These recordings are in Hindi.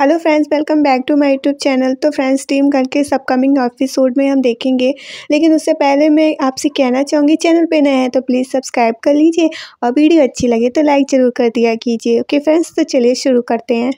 Hello friends, welcome back to my YouTube channel. तो फ्रेंड्स, टीम गर्ल के अपकमिंग एपिसोड में हम देखेंगे, लेकिन उससे पहले मैं आपसे कहना चाहूँगी, चैनल पे नए हैं तो प्लीज़ सब्सक्राइब कर लीजिए और वीडियो अच्छी लगे तो लाइक ज़रूर कर दिया कीजिए। ओके फ्रेंड्स, तो चलिए शुरू करते हैं।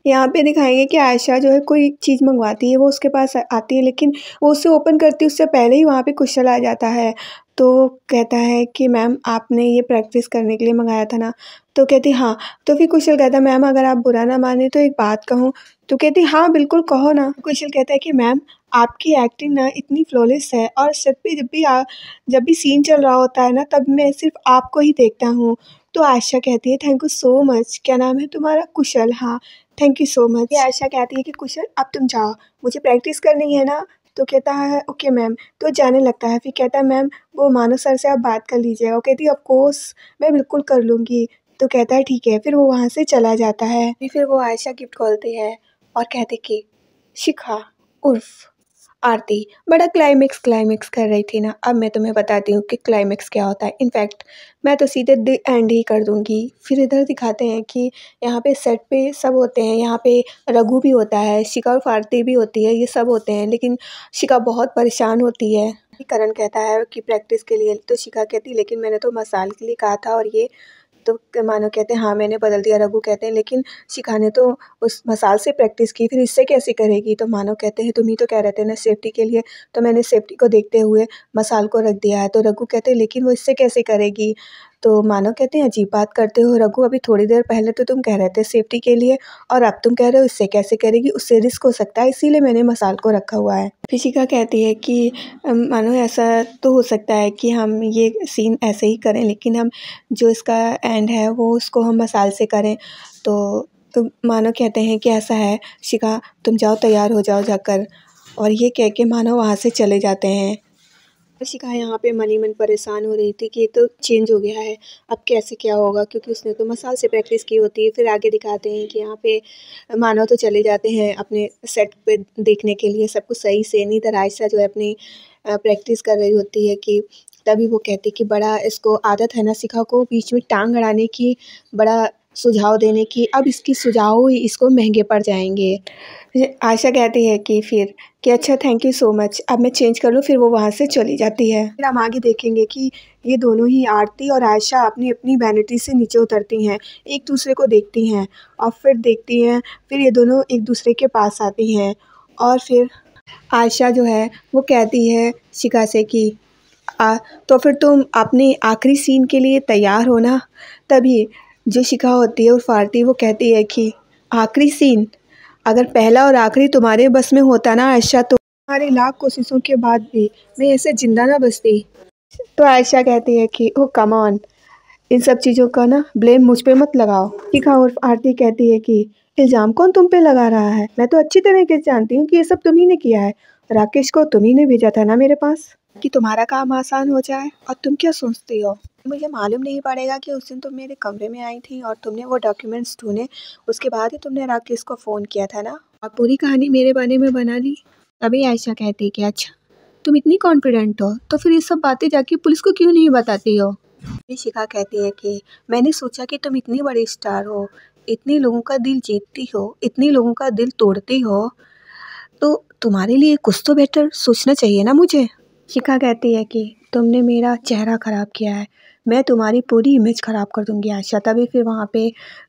यहाँ पे दिखाएंगे कि आयशा जो है कोई चीज़ मंगवाती है, वो उसके पास आती है, लेकिन वो उसे ओपन करती है उससे पहले ही वहाँ पे कुशल आ जाता है। तो कहता है कि मैम आपने ये प्रैक्टिस करने के लिए मंगाया था ना। तो कहती हाँ। तो फिर कुशल कहता है मैम अगर आप बुरा ना माने तो एक बात कहूँ। तो कहती हाँ बिल्कुल कहो ना। कुशल कहता है कि मैम आपकी एक्टिंग ना इतनी फ्लॉलेस है, और सेट पे जब भी सीन चल रहा होता है ना, तब मैं सिर्फ आपको ही देखता हूँ। तो आयशा कहती है थैंक यू सो मच। क्या नाम है तुम्हारा? कुशल। हाँ, थैंक यू सो मच। ये आयशा कहती है कि कुशल अब तुम जाओ, मुझे प्रैक्टिस करनी है ना। तो कहता है ओके मैम। तो जाने लगता है। फिर कहता है मैम वो मानो सर से आप बात कर लीजिएगा। वो कहती है ऑफ कोर्स मैं बिल्कुल कर लूँगी। तो कहता है ठीक है। फिर वो वहाँ से चला जाता है। फिर वो आयशा गिफ्ट खोलती है और कहती कि शिखा उर्फ आरती बड़ा क्लाइमेक्स कर रही थी ना। अब मैं तुम्हें बताती हूँ कि क्लाइमेक्स क्या होता है। इनफैक्ट मैं तो सीधे द एंड ही कर दूँगी। फिर इधर दिखाते हैं कि यहाँ पे सेट पे सब होते हैं। यहाँ पे रघु भी होता है, शिखा और आरती भी होती है, ये सब होते हैं, लेकिन शिखा बहुत परेशान होती है। करण कहता है कि प्रैक्टिस के लिए। तो शिखा कहती लेकिन मैंने तो मसाल के लिए कहा था, और ये तो मानो कहते हैं हाँ मैंने बदल दिया। रघु कहते हैं लेकिन शिखा ने तो उस मसाल से प्रैक्टिस की, फिर इससे कैसे करेगी? तो मानो कहते हैं तुम ही तो कह रहे थे ना सेफ्टी के लिए, तो मैंने सेफ्टी को देखते हुए मसाल को रख दिया है। तो रघु कहते हैं लेकिन वो इससे कैसे करेगी? तो मानो कहते हैं अजीब बात करते हो रघु, अभी थोड़ी देर पहले तो तुम कह रहे थे सेफ्टी के लिए, और अब तुम कह रहे हो इससे कैसे करेगी? उससे रिस्क हो सकता है, इसीलिए मैंने मसाल को रखा हुआ है। फिर शिखा कहती है कि मानो ऐसा तो हो सकता है कि हम ये सीन ऐसे ही करें, लेकिन हम जो इसका एंड है वो उसको हम मसाल से करें। तो मानो कहते हैं कि ऐसा है शिखा, तुम जाओ तैयार हो जाओ जाकर। और ये कह के मानो वहाँ से चले जाते हैं। शिखा यहाँ पे मन ही मन परेशान हो रही थी कि ये तो चेंज हो गया है, अब कैसे क्या होगा, क्योंकि उसने तो मसाल से प्रैक्टिस की होती है। फिर आगे दिखाते हैं कि यहाँ पे मानव तो चले जाते हैं अपने सेट पे देखने के लिए सब कुछ सही से। नहीं इधर आयशा जो है अपनी प्रैक्टिस कर रही होती है कि तभी वो कहती कि बड़ा इसको आदत है ना शिखा को बीच में टांग अड़ाने की, बड़ा सुझाव देने की, अब इसकी सुझाव ही इसको महंगे पड़ जाएंगे। आशा कहती है कि फिर कि अच्छा थैंक यू सो मच, अब मैं चेंज कर लूँ। फिर वो वहाँ से चली जाती है। फिर हम आगे देखेंगे कि ये दोनों ही आरती और आयशा अपनी अपनी वैनिटी से नीचे उतरती हैं, एक दूसरे को देखती हैं और फिर देखती हैं। फिर ये दोनों एक दूसरे के पास आती हैं, और फिर आयशा जो है वो कहती है शिखा से कि तो फिर तुम अपने आखिरी सीन के लिए तैयार हो ना। तभी जो शिखा होती है उर्फ आरती वो कहती है कि आखिरी सीन? अगर पहला और आखिरी तुम्हारे बस में होता ना आयशा, तो तुम्हारी लाख कोशिशों के बाद भी मैं ऐसे जिंदा ना बचती। तो आयशा कहती है कि ओ कम ऑन, इन सब चीज़ों का ना ब्लेम मुझ पे मत लगाओ। शिखा उर्फ आरती कहती है कि इल्ज़ाम कौन तुम पे लगा रहा है? मैं तो अच्छी तरीके से जानती हूँ कि ये सब तुम्ही ने किया है। राकेश को तुम्ही ने भेजा था ना मेरे पास कि तुम्हारा काम आसान हो जाए, और तुम क्या सोचती हो मुझे मालूम नहीं पड़ेगा कि उस दिन तुम मेरे कमरे में आई थी और तुमने वो डॉक्यूमेंट्स ढूंढे, उसके बाद ही तुमने राकेश को फ़ोन किया था ना, और पूरी कहानी मेरे बारे में बना ली। तभी आयशा कहती है कि अच्छा तुम इतनी कॉन्फिडेंट हो तो फिर ये सब बातें जाके पुलिस को क्यों नहीं बताती हो? शिखा कहती है कि मैंने सोचा कि तुम इतनी बड़ी स्टार हो, इतने लोगों का दिल जीतती हो, इतने लोगों का दिल तोड़ती हो, तो तुम्हारे लिए कुछ तो बेटर सोचना चाहिए ना मुझे। शिखा कहती है कि तुमने मेरा चेहरा ख़राब किया है, मैं तुम्हारी पूरी इमेज ख़राब कर दूंगी आयशा। तभी फिर वहाँ पे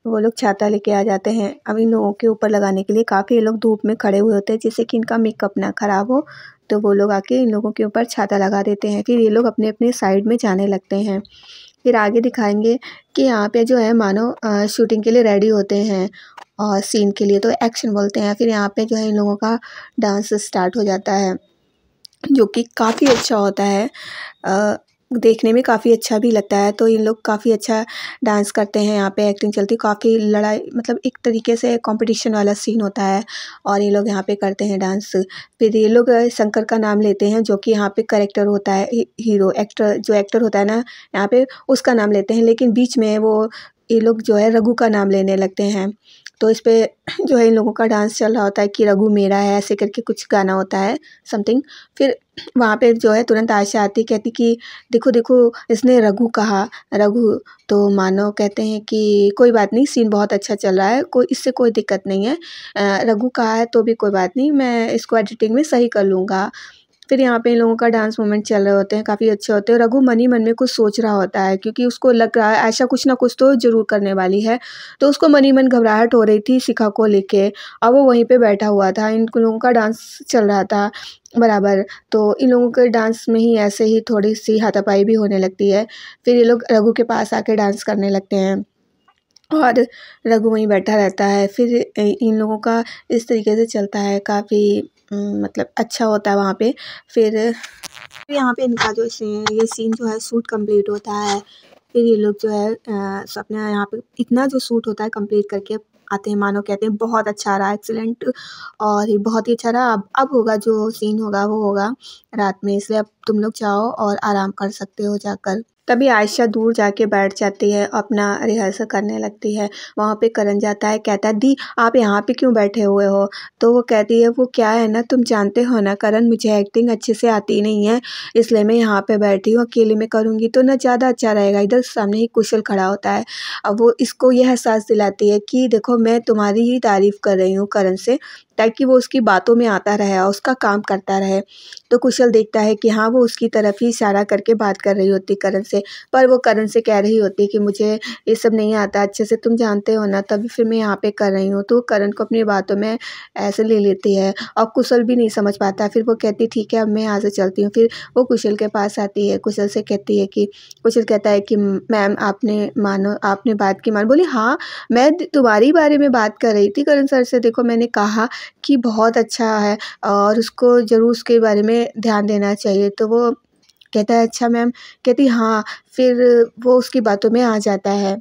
वो लोग छाता लेके आ जाते हैं अब इन लोगों के ऊपर लगाने के लिए। काफ़ी लोग धूप में खड़े हुए होते हैं जिससे कि इनका मेकअप ना ख़राब हो, तो वो लोग आके इन लोगों के ऊपर छाता लगा देते हैं। फिर ये लोग अपने अपने साइड में जाने लगते हैं। फिर आगे दिखाएंगे कि यहाँ पे जो है मानो शूटिंग के लिए रेडी होते हैं और सीन के लिए तो एक्शन बोलते हैं। फिर यहाँ पे जो है इन लोगों का डांस स्टार्ट हो जाता है, जो कि काफ़ी अच्छा होता है, देखने में काफ़ी अच्छा भी लगता है। तो ये लोग काफ़ी अच्छा डांस करते हैं, यहाँ पे एक्टिंग चलती है, काफ़ी लड़ाई मतलब एक तरीके से कंपटीशन वाला सीन होता है, और ये लोग यहाँ पे करते हैं डांस। फिर ये लोग शंकर का नाम लेते हैं, जो कि यहाँ पे करेक्टर होता है, हीरो एक्टर जो एक्टर होता है ना यहाँ पे, उसका नाम लेते हैं, लेकिन बीच में वो ये लोग जो है रघु का नाम लेने लगते हैं। तो इस पे जो है इन लोगों का डांस चल रहा होता है कि रघु मेरा है, ऐसे करके कुछ गाना होता है समथिंग। फिर वहाँ पे जो है तुरंत आयशा आती, कहती कि देखो देखो इसने रघु कहा, रघु। तो मानव कहते हैं कि कोई बात नहीं, सीन बहुत अच्छा चल रहा है, कोई इससे कोई दिक्कत नहीं है, रघु कहा है तो भी कोई बात नहीं, मैं इसको एडिटिंग में सही कर लूँगा। फिर यहाँ पे इन लोगों का डांस मोमेंट चल रहे होते हैं, काफ़ी अच्छे होते हैं। रघु मन ही मन में कुछ सोच रहा होता है, क्योंकि उसको लग रहा है आयशा कुछ ना कुछ तो ज़रूर करने वाली है। तो उसको मन ही मन घबराहट हो रही थी शिखा को लेके। अब वो वहीं पे बैठा हुआ था, इन लोगों का डांस चल रहा था बराबर। तो इन लोगों के डांस में ही ऐसे ही थोड़ी सी हाथापाई भी होने लगती है। फिर ये लोग रघु के पास आके डांस करने लगते हैं और रघु वहीं बैठा रहता है। फिर इन लोगों का इस तरीके से चलता है, काफ़ी मतलब अच्छा होता है वहाँ पे। फिर यहाँ पे इनका जो ये सीन जो है शूट कंप्लीट होता है। फिर ये लोग जो है अपने यहाँ पे इतना जो शूट होता है कंप्लीट करके आते हैं। मानो कहते हैं बहुत अच्छा रहा, एक्सीलेंट, और ये बहुत ही अच्छा रहा। अब होगा जो सीन होगा वो होगा रात में, इसलिए अब तुम लोग जाओ और आराम कर सकते हो जाकर। तभी आयशा दूर जाके बैठ जाती है, अपना रिहर्सल करने लगती है। वहाँ पे करण जाता है, कहता है दी आप यहाँ पे क्यों बैठे हुए हो। तो वो कहती है वो क्या है ना, तुम जानते हो ना करण, मुझे एक्टिंग अच्छे से आती नहीं है, इसलिए मैं यहाँ पे बैठी हूँ। अकेले में करूँगी तो ना ज़्यादा अच्छा रहेगा। इधर सामने ही कुशल खड़ा होता है। अब वो इसको यह एहसास दिलाती है कि देखो मैं तुम्हारी ही तारीफ़ कर रही हूँ करण से, ताकि वो उसकी बातों में आता रहे और उसका काम करता रहे। तो कुशल देखता है कि हाँ वो उसकी तरफ ही इशारा करके बात कर रही होती करण से, पर वो करण से कह रही होती कि मुझे ये सब नहीं आता अच्छे से, तुम जानते हो ना, तभी फिर मैं यहाँ पे कर रही हूँ। तो करण को अपनी बातों में ऐसे ले लेती है और कुशल भी नहीं समझ पाता। फिर वो कहती ठीक है अब मैं यहाँ से चलती हूँ। फिर वो कुशल के पास आती है, कुशल से कहती है कि कुशल कहता है कि मैम आपने बात की मान। बोली हाँ मैं तुम्हारी बारे में बात कर रही थी करण सर से, देखो मैंने कहा कि बहुत अच्छा है और उसको ज़रूर उसके बारे में ध्यान देना चाहिए। तो वो कहता है अच्छा मैम। कहती हाँ। फिर वो उसकी बातों में आ जाता है।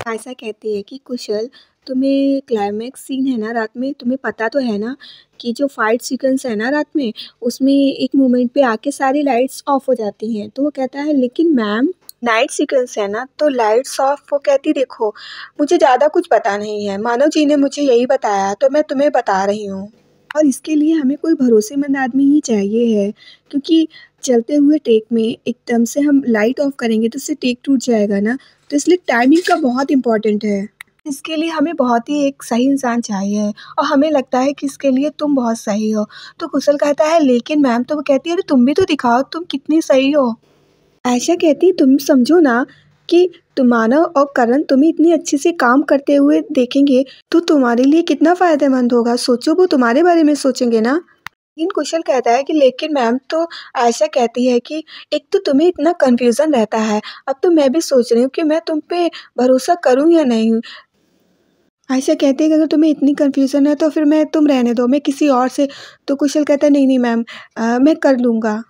आयशा कहती है कि कुशल तुम्हें क्लाइमैक्स सीन है ना रात में, तुम्हें पता तो है ना कि जो फाइट सीक्वेंस है ना रात में, उसमें एक मोमेंट पे आके सारी लाइट्स ऑफ हो जाती हैं। तो वो कहता है लेकिन मैम नाइट सीक्वेंस है ना तो लाइट्स ऑफ। वो कहती देखो मुझे ज़्यादा कुछ पता नहीं है, मानव जी ने मुझे यही बताया तो मैं तुम्हें बता रही हूँ, और इसके लिए हमें कोई भरोसेमंद आदमी ही चाहिए है, क्योंकि चलते हुए टेक में एकदम से हम लाइट ऑफ करेंगे तो उससे टेक टूट जाएगा ना। तो इसलिए टाइमिंग का बहुत इम्पोर्टेंट है। इसके लिए हमें बहुत ही एक सही इंसान चाहिए और हमें लगता है कि इसके लिए तुम बहुत सही हो। तो कुशल कहता है लेकिन मैम। तो वो कहती है अरे तुम भी तो दिखाओ तुम कितनी सही हो। आयशा कहती तुम समझो ना कि तुम मानव और करण तुम्हें इतनी अच्छे से काम करते हुए देखेंगे तो तुम्हारे लिए कितना फ़ायदेमंद होगा। सोचो वो तुम्हारे बारे में सोचेंगे ना। लेकिन कुशल कहता है कि लेकिन मैम। तो आयशा कहती है कि एक तो तुम्हें इतना कन्फ्यूज़न रहता है, अब तो मैं भी सोच रही हूँ कि मैं तुम पे भरोसा करूँ या नहीं। आयशा कहती है कि अगर तुम्हें इतनी कन्फ्यूज़न है तो फिर तुम रहने दो, मैं किसी और से। तो कुशल कहता है नहीं नहीं मैम, मैं कर लूँगा।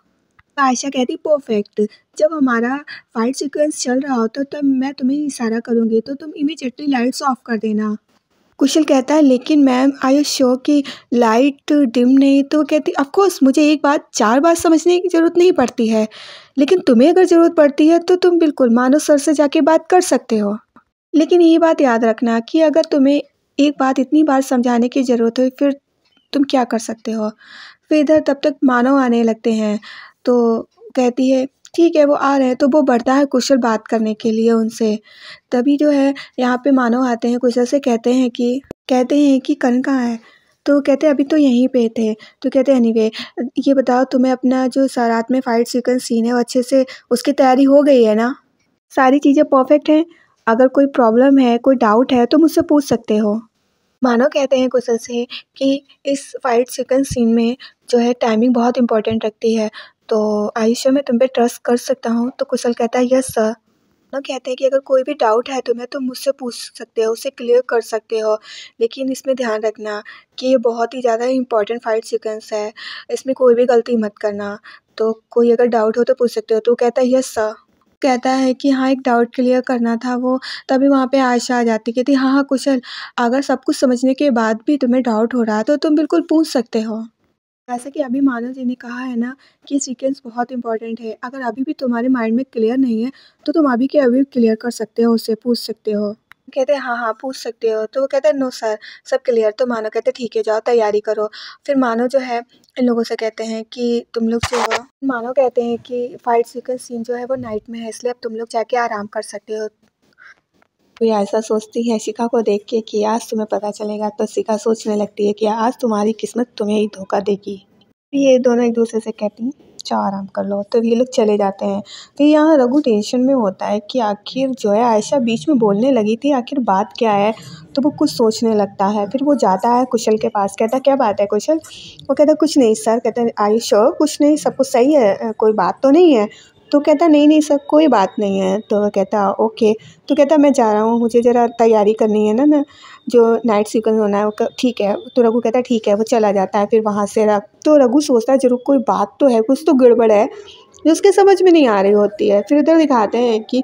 आयशा कहती परफेक्ट। जब हमारा फाइट सीक्वेंस चल रहा हो तो तब मैं तुम्हें इशारा करूँगी तो तुम इमीडिएटली लाइट्स ऑफ कर देना। कुशल कहता है लेकिन मैम आई यू श्योर कि लाइट डिम नहीं। तो वो कहती ऑफ कोर्स मुझे एक बात 4 बार समझने की ज़रूरत नहीं पड़ती है, लेकिन तुम्हें अगर ज़रूरत पड़ती है तो तुम बिल्कुल मानव सर से जाके बात कर सकते हो। लेकिन ये बात याद रखना कि अगर तुम्हें एक बात इतनी बार समझाने की ज़रूरत हो फिर तुम क्या कर सकते हो। फिर इधर तब तक मानव आने लगते हैं। तो कहती है ठीक है वो आ रहे हैं। तो वो बढ़ता है कुशल बात करने के लिए उनसे। तभी जो है यहाँ पे मानव आते हैं, कुशल से कहते हैं कि करण कहाँ है। तो कहते हैं अभी तो यहीं पे थे। तो कहते हैं एनीवे ये बताओ तुम्हें अपना जो रात में फाइट सीक्वेंस सीन है वो अच्छे से उसकी तैयारी हो गई है ना, सारी चीज़ें परफेक्ट हैं, अगर कोई प्रॉब्लम है कोई डाउट है तो मुझसे पूछ सकते हो। मानव कहते हैं कुशल से कि इस फाइट सीक्वेंस सीन में जो है टाइमिंग बहुत इंपॉर्टेंट रखती है, तो आयुष्य में तुम पे ट्रस्ट कर सकता हूँ। तो कुशल कहता है यस सर। मानव कहते हैं कि अगर कोई भी डाउट है तुम्हें तो मुझसे पूछ सकते हो, उसे क्लियर कर सकते हो, लेकिन इसमें ध्यान रखना कि ये बहुत ही ज़्यादा इंपॉर्टेंट फाइट सीक्वेंस है, इसमें कोई भी गलती मत करना। तो कोई अगर डाउट हो तो पूछ सकते हो। तो कहता है यस सर। कहता है कि हाँ एक डाउट क्लियर करना था वो। तभी वहाँ पे आयशा आ जाती, कहती हाँ हाँ कुशल, अगर सब कुछ समझने के बाद भी तुम्हें डाउट हो रहा है तो तुम बिल्कुल पूछ सकते हो। जैसे कि अभी मानव जी ने कहा है ना कि सीक्वेंस बहुत इंपॉर्टेंट है, अगर अभी भी तुम्हारे माइंड में क्लियर नहीं है तो तुम अभी के अभी क्लियर कर सकते हो, उससे पूछ सकते हो। कहते हैं हाँ हाँ पूछ सकते हो। तो वो कहता है नो सर सब क्लियर। तो मानो कहते हैं ठीक है जाओ तैयारी करो। फिर मानो जो है इन लोगों से कहते हैं कि तुम लोग जो हो, मानो कहते हैं कि फाइट सीक्वेंस सीन जो है वो नाइट में है, इसलिए अब तुम लोग जाके आराम कर सकते हो। तो ये ऐसा सोचती है शिखा को देख के कि आज तुम्हें पता चलेगा। तो शिखा सोचने लगती है कि आज तुम्हारी किस्मत तुम्हें ही धोखा देगी। ये दोनों एक दूसरे से कहती हैं जाओ आराम कर लो। तो ये लोग चले जाते हैं। तो यहाँ रघु टेंशन में होता है कि आखिर जो है आयशा बीच में बोलने लगी थी, आखिर बात क्या है। तो वो कुछ सोचने लगता है। फिर वो जाता है कुशल के पास, कहता है क्या बात है कुशल। वो कहता है कुछ नहीं सर। कहते हैं आर यू श्योर कुछ नहीं, सब कुछ सही है, कोई बात तो नहीं है। तो कहता नहीं नहीं सर कोई बात नहीं है। तो वो कहता ओके। तो कहता मैं जा रहा हूँ, मुझे ज़रा तैयारी करनी है ना जो नाइट सीक्वेंस होना है वो ठीक है। तो रघु कहता है ठीक है। वो चला जाता है। फिर वहाँ से तो रघु सोचता है जरूर कोई बात तो है, कुछ तो गड़बड़ है जो उसके समझ में नहीं आ रही होती है। फिर इधर दिखाते हैं कि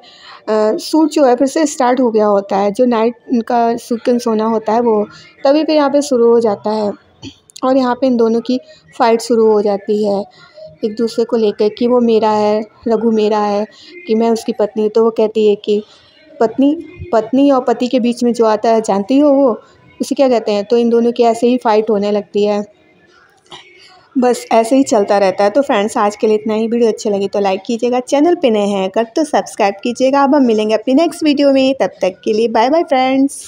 शूट जो है फिर से स्टार्ट हो गया होता है, जो नाइट का सीक्वेंस होना होता है वो तभी पे यहाँ पे शुरू हो जाता है। और यहाँ पे इन दोनों की फाइट शुरू हो जाती है एक दूसरे को लेकर कि वो मेरा है, रघु मेरा है, कि मैं उसकी पत्नी। तो वो कहती है कि पत्नी पत्नी और पति के बीच में जो आता है जानती हो वो उसे क्या कहते हैं। तो इन दोनों की ऐसे ही फाइट होने लगती है, बस ऐसे ही चलता रहता है। तो फ्रेंड्स आज के लिए इतना ही। वीडियो अच्छी लगी तो लाइक कीजिएगा, चैनल पे नए हैं अगर तो सब्सक्राइब कीजिएगा। अब हम मिलेंगे अपनी नेक्स्ट वीडियो में, तब तक के लिए बाय बाय फ्रेंड्स।